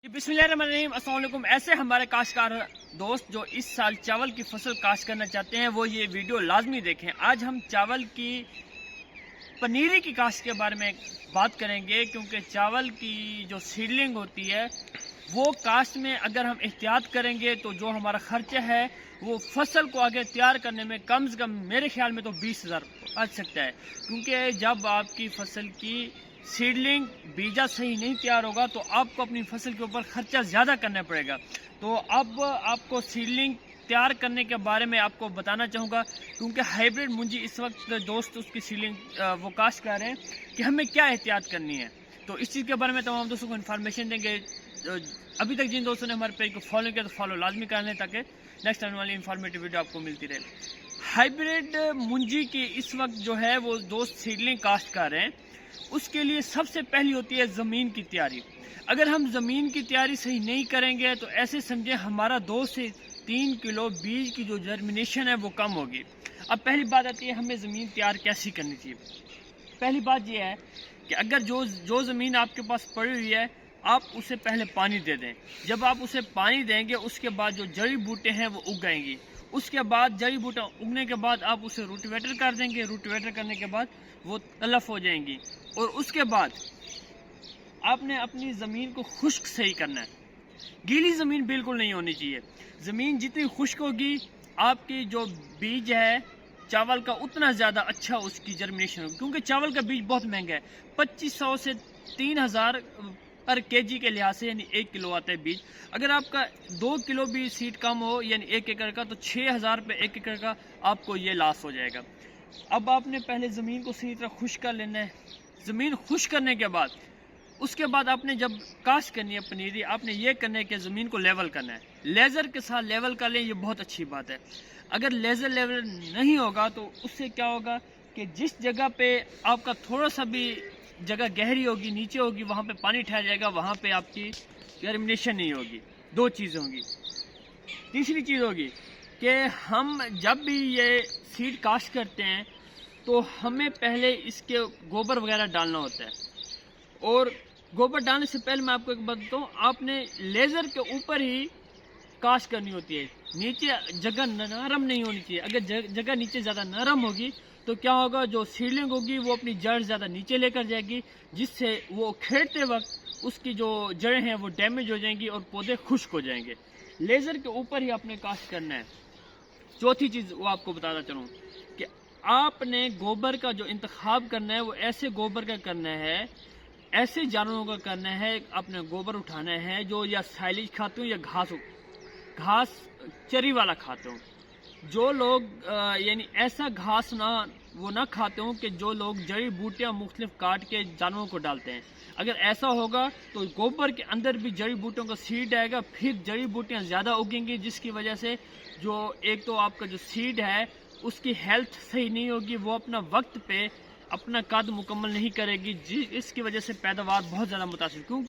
बिस्मिल्लाहिर्रहमानिर्रहीम, अस्सलाम वालेकुम। ऐसे हमारे काश्तकार दोस्त जो इस साल चावल की फसल काश्त करना चाहते हैं वो ये वीडियो लाजमी देखें। आज हम चावल की पनीरी की काश्त के बारे में बात करेंगे, क्योंकि चावल की जो सीडलिंग होती है वो काश्त में अगर हम एहतियात करेंगे तो जो हमारा खर्चा है वो फसल को आगे तैयार करने में कम से कम मेरे ख्याल में तो 20,000 बच सकता है। क्योंकि जब आपकी फसल की सीडलिंग बीजा सही नहीं तैयार होगा तो आपको अपनी फसल के ऊपर खर्चा ज़्यादा करना पड़ेगा। तो अब आपको सीडलिंग तैयार करने के बारे में आपको बताना चाहूँगा, क्योंकि हाइब्रिड मुंजी इस वक्त दोस्त उसकी सीडलिंग वो काश्त कर रहे हैं कि हमें क्या एहतियात करनी है। तो इस चीज़ के बारे में तमाम दोस्तों को इन्फॉर्मेशन देंगे। अभी तक जिन दोस्तों ने हमारे पेज को फॉलो किया तो फॉलो लाजमी कर लें ताकि नेक्स्ट आने वाली इन्फॉर्मेटिव वीडियो आपको मिलती रहे। हाइब्रिड मुंजी की इस वक्त जो है वो दोस्त सीडलिंग काश्त कर रहे हैं, उसके लिए सबसे पहली होती है ज़मीन की तैयारी। अगर हम ज़मीन की तैयारी सही नहीं करेंगे तो ऐसे समझे हमारा 2 से 3 किलो बीज की जो जर्मिनेशन है वो कम होगी। अब पहली बात आती है हमें ज़मीन तैयार कैसी करनी चाहिए। पहली बात यह है कि अगर जो ज़मीन आपके पास पड़ी हुई है आप उसे पहले पानी दे दें। जब आप उसे पानी देंगे उसके बाद जो जड़ी बूटे हैं वो उग आएंगी। उसके बाद जड़ी बूटा उगने के बाद आप उसे रूटिवेटर कर देंगे। रूटिवेटर करने के बाद वो तलफ हो जाएंगी और उसके बाद आपने अपनी ज़मीन को खुश्क सही करना है। गीली ज़मीन बिल्कुल नहीं होनी चाहिए। ज़मीन जितनी खुश्क होगी आपकी जो बीज है चावल का उतना ज़्यादा अच्छा उसकी जर्मिनेशन होगी। क्योंकि चावल का बीज बहुत महंगा है, 2500 से 3000 पर केजी के लिहाज से, यानी 1 किलो आता है बीज। अगर आपका 2 किलो भी सीड कम हो यानी 1 एकड़ का तो 6000 रुपये 1 एकड़ का आपको ये लॉस हो जाएगा। अब आपने पहले ज़मीन को सही तरह खुश्क कर लेना है। ज़मीन खुश्क करने के बाद उसके बाद आपने जब काश्त करनी है पनीरी, आपने ये करना है कि ज़मीन को लेवल करना है। लेज़र के साथ लेवल कर लें, ये बहुत अच्छी बात है। अगर लेज़र लेवल नहीं होगा तो उससे क्या होगा कि जिस जगह पे आपका थोड़ा सा भी जगह गहरी होगी नीचे होगी वहाँ पे पानी ठहर जाएगा, वहाँ पे आपकी जर्मिनेशन नहीं होगी। 2 चीज़ें होंगी। तीसरी चीज़ होगी कि हम जब भी ये सीड काश्त करते हैं तो हमें पहले इसके गोबर वगैरह डालना होता है। और गोबर डालने से पहले मैं आपको एक बात बताऊँ, आपने लेज़र के ऊपर ही काश्त करनी होती है। नीचे जगह नरम नहीं होनी चाहिए। अगर जगह नीचे ज़्यादा नरम होगी तो क्या होगा, जो सीडलिंग होगी वो अपनी जड़ ज़्यादा नीचे लेकर जाएगी, जिससे वो खेड़ते वक्त उसकी जो जड़ें हैं वो डैमेज हो जाएंगी और पौधे खुश्क हो जाएंगे। लेज़र के ऊपर ही आपने काश्त करना है। चौथी चीज़ वो आपको बताना चाहूँ कि आपने गोबर का जो इंतखाब करना है वो ऐसे गोबर का करना है, ऐसे जानवरों का करना है। आपने गोबर उठाना है जो या साइलेज खाते हो या घास चरी वाला खाते हो। जो लोग यानी ऐसा घास ना खाते हो कि जो लोग जड़ी बूटियाँ मुख्तलिफ काट के जानवरों को डालते हैं। अगर ऐसा होगा तो गोबर के अंदर भी जड़ी बूटियों का सीड आएगा, फिर जड़ी बूटियाँ ज़्यादा उगेंगी, जिसकी वजह से जो एक तो आपका जो सीड है उसकी हेल्थ सही नहीं होगी, वो अपना वक्त पे अपना कद मुकम्मल नहीं करेगी, इसकी वजह से पैदावार बहुत ज़्यादा मुतासिर। क्यों